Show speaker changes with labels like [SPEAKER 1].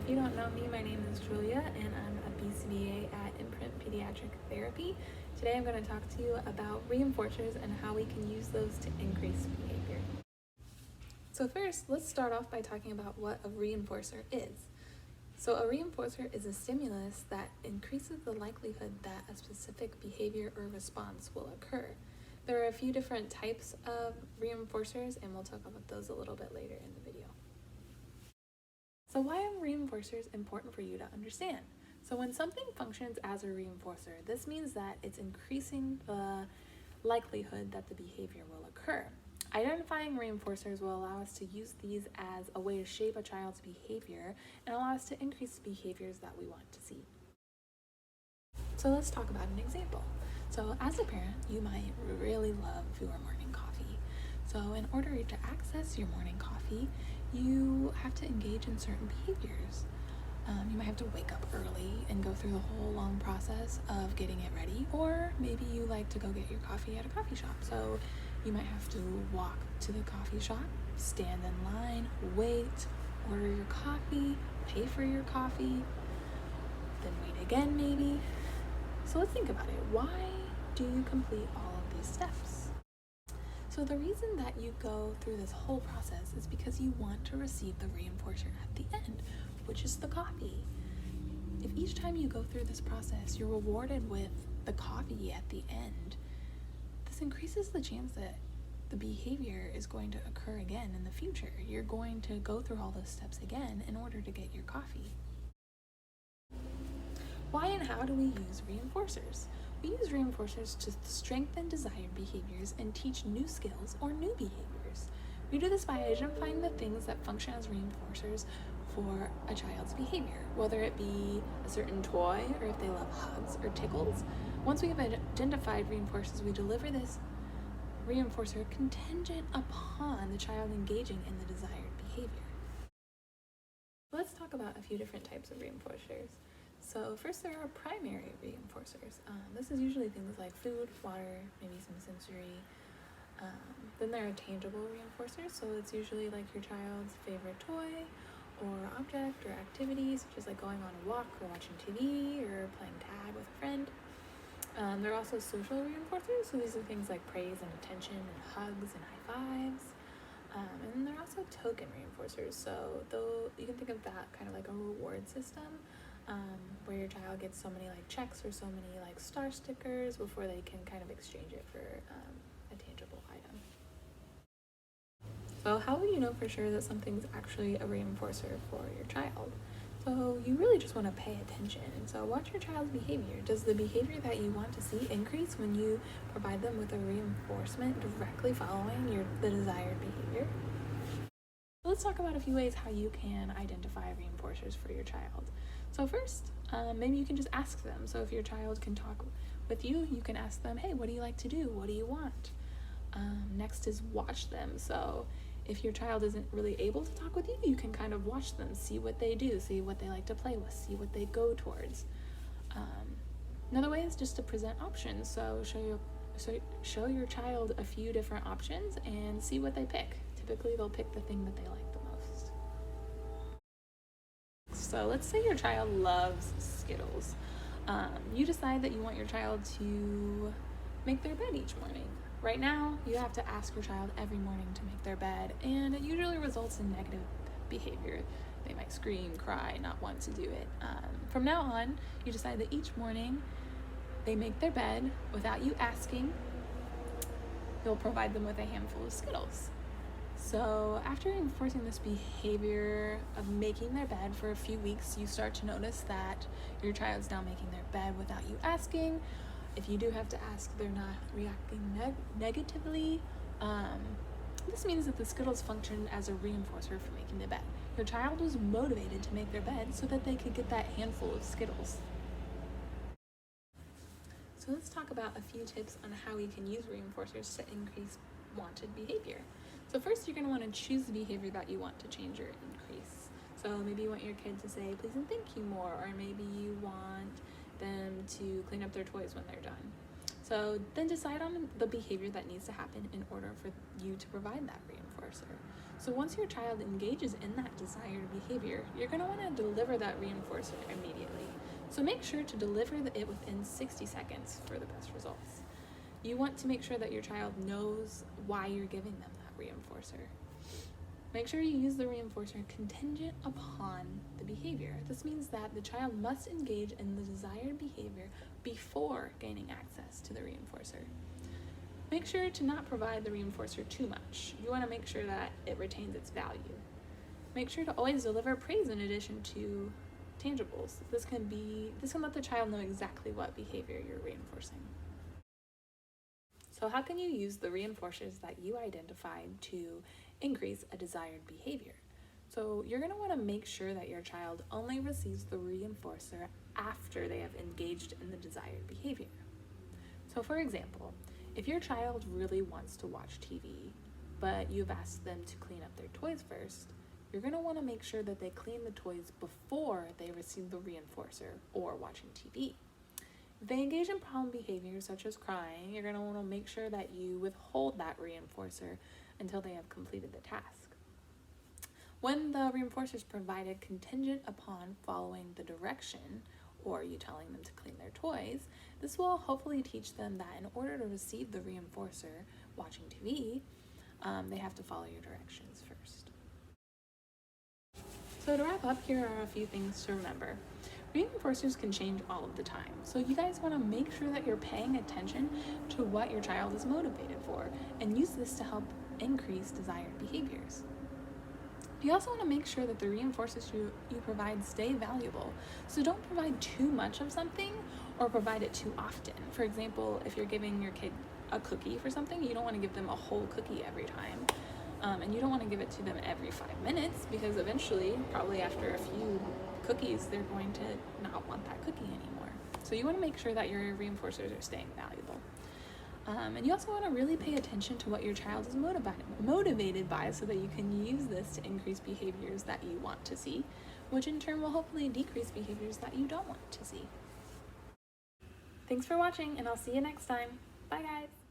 [SPEAKER 1] If you don't know me, my name is Julia and I'm a BCBA at Imprint Pediatric Therapy. Today I'm going to talk to you about reinforcers and how we can use those to increase behavior. So first, let's start off by talking about what a reinforcer is. So a reinforcer is a stimulus that increases the likelihood that a specific behavior or response will occur. There are a few different types of reinforcers and we'll talk about those a little bit later in the video. So why are reinforcers important for you to understand? So when something functions as a reinforcer, this means that it's increasing the likelihood that the behavior will occur. Identifying reinforcers will allow us to use these as a way to shape a child's behavior and allow us to increase behaviors that we want to see. So let's talk about an example. So as a parent, you might really love your morning coffee. So in order to access your morning coffee, you have to engage in certain behaviors. You might have to wake up early and go through the whole long process of getting it ready, or maybe you like to go get your coffee at a coffee shop. So you might have to walk to the coffee shop, stand in line, wait, order your coffee, pay for your coffee, then wait again maybe. So let's think about it. Why do you complete all of these steps? So the reason that you go through this whole process is because you want to receive the reinforcer at the end, which is the coffee. If each time you go through this process, you're rewarded with the coffee at the end, this increases the chance that the behavior is going to occur again in the future. You're going to go through all those steps again in order to get your coffee. Why and how do we use reinforcers? We use reinforcers to strengthen desired behaviors and teach new skills or new behaviors. We do this by identifying the things that function as reinforcers for a child's behavior, whether it be a certain toy or if they love hugs or tickles. Once we have identified reinforcers, we deliver this reinforcer contingent upon the child engaging in the desired behavior. Let's talk about a few different types of reinforcers. So first, there are primary reinforcers. This is usually things like food, water, maybe some sensory. Then there are tangible reinforcers, so it's usually like your child's favorite toy or object or activity, such as like going on a walk or watching TV or playing tag with a friend. There are also social reinforcers, so these are things like praise and attention and hugs and high fives. And then there are also token reinforcers, so though you can think of that kind of like a reward system, where your child gets so many like checks or so many like star stickers before they can kind of exchange it for a tangible item. So how will you know for sure that something's actually a reinforcer for your child? So you really just want to pay attention. And so watch your child's behavior. Does the behavior that you want to see increase when you provide them with a reinforcement directly following the desired behavior? Let's talk about a few ways how you can identify reinforcers for your child. So first, maybe you can just ask them. So if your child can talk with you, you can ask them, hey, what do you like to do? What do you want? Next is watch them. So if your child isn't really able to talk with you, you can kind of watch them, see what they do, see what they like to play with, see what they go towards. Another way is just to present options. So show your child a few different options and see what they pick. Typically, they'll pick the thing that they like the most. So let's say your child loves Skittles. You decide that you want your child to make their bed each morning. Right now, you have to ask your child every morning to make their bed, and it usually results in negative behavior. They might scream, cry, not want to do it. From now on, you decide that each morning they make their bed without you asking. You'll provide them with a handful of Skittles. So after enforcing this behavior of making their bed for a few weeks, you start to notice that your child's now making their bed without you asking. If you do have to ask, they're not reacting negatively. This means that the Skittles function as a reinforcer for making the bed. Your child was motivated to make their bed so that they could get that handful of Skittles. So let's talk about a few tips on how we can use reinforcers to increase wanted behavior. So first, you're going to want to choose the behavior that you want to change or increase. So maybe you want your kid to say please and thank you more, or maybe you want them to clean up their toys when they're done. So then decide on the behavior that needs to happen in order for you to provide that reinforcer. So once your child engages in that desired behavior, you're going to want to deliver that reinforcer immediately. So make sure to deliver it within 60 seconds for the best results. You want to make sure that your child knows why you're giving them that reinforcer. Make sure you use the reinforcer contingent upon the behavior. This means that the child must engage in the desired behavior before gaining access to the reinforcer. Make sure to not provide the reinforcer too much. You want to make sure that it retains its value. Make sure to always deliver praise in addition to tangibles. This can let the child know exactly what behavior you're reinforcing. So how can you use the reinforcers that you identified to increase a desired behavior? So you're going to want to make sure that your child only receives the reinforcer after they have engaged in the desired behavior. So for example, if your child really wants to watch TV, but you've asked them to clean up their toys first, you're going to want to make sure that they clean the toys before they receive the reinforcer or watching TV. If they engage in problem behaviors such as crying, you're going to want to make sure that you withhold that reinforcer until they have completed the task. When the reinforcer is provided contingent upon following the direction, or you telling them to clean their toys, this will hopefully teach them that in order to receive the reinforcer watching TV, they have to follow your directions first. So to wrap up, here are a few things to remember. Reinforcers can change all of the time, so you guys want to make sure that you're paying attention to what your child is motivated for and use this to help increase desired behaviors. You also want to make sure that the reinforcers you provide stay valuable, so don't provide too much of something or provide it too often. For example, if you're giving your kid a cookie for something, you don't want to give them a whole cookie every time. And you don't want to give it to them every 5 minutes, because eventually, probably after a few cookies, they're going to not want that cookie anymore. So you want to make sure that your reinforcers are staying valuable. And you also want to really pay attention to what your child is motivated by, so that you can use this to increase behaviors that you want to see, which in turn will hopefully decrease behaviors that you don't want to see. Thanks for watching, and I'll see you next time. Bye guys!